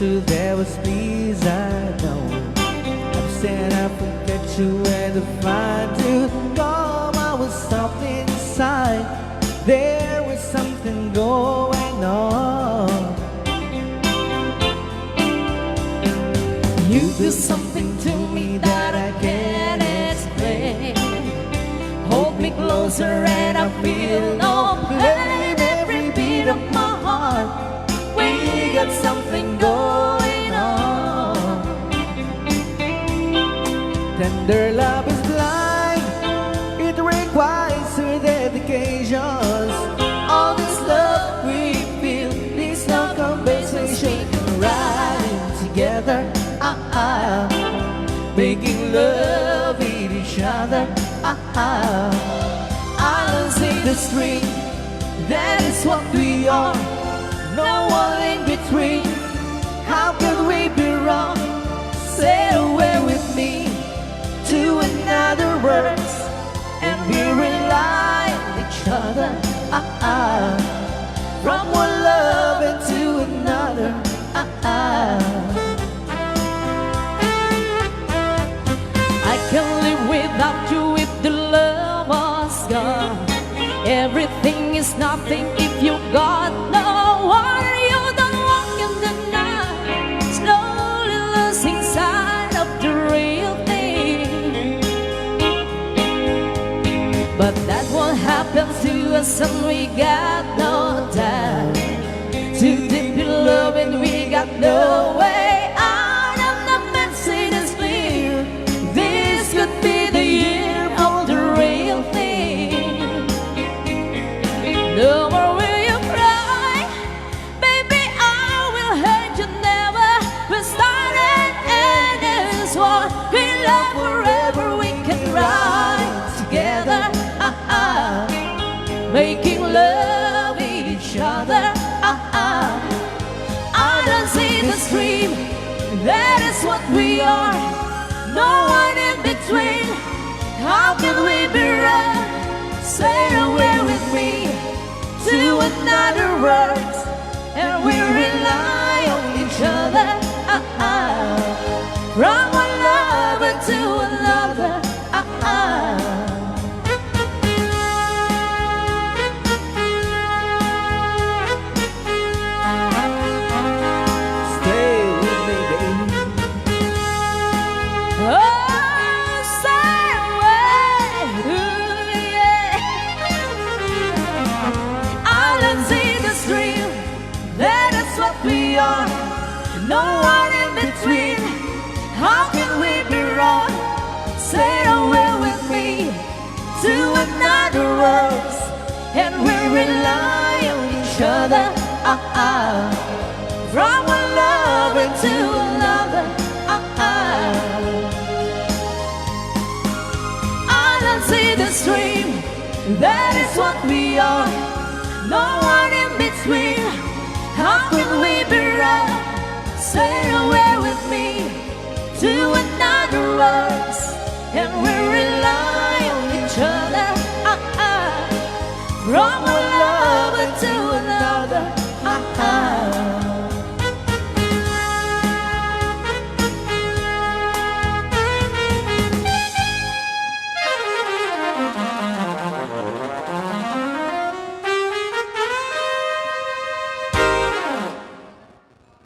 you, there was peace I know. I'm saying I forget you and to find you. Come, I was soft inside. There was something going on. You do something to me that I can't explain. Hold me closer and I feel no pain. Every beat of my heart, we got something going on. Tender love is blind, it requires your dedications. All this love we feel, this no compensation. Riding together, making love with each other. I don't see the stream, that is what we are. No one in between. How can we be wrong? Sail away with me to another world, and we rely on each other. From one love into another. I can't live without you if the love was gone. Everything is nothing if you got no one. You don't walk in the night, slowly losing sight of the real thing. But that won't happen to us, and we got no time. Too deep in love and we got no way out. And the message is clear, this could be the year of the real thing. No more will you cry, baby, I will hurt you never. We started and this war, we love forever, we can ride together. Making love with each other. I don't see the stream, that is what we are. No one in between. How can we be wrong? Sail away with me to another world, and we rely on each other. From one lover to another. We are no one in between. How can we be wrong? Sail away with me to another world, and we rely on each other. From one lover to another. I don't see the stream, that is what we are. No one in between. How can we be wrong? Sail away with me to another world, and we rely on each other. From one lover to another.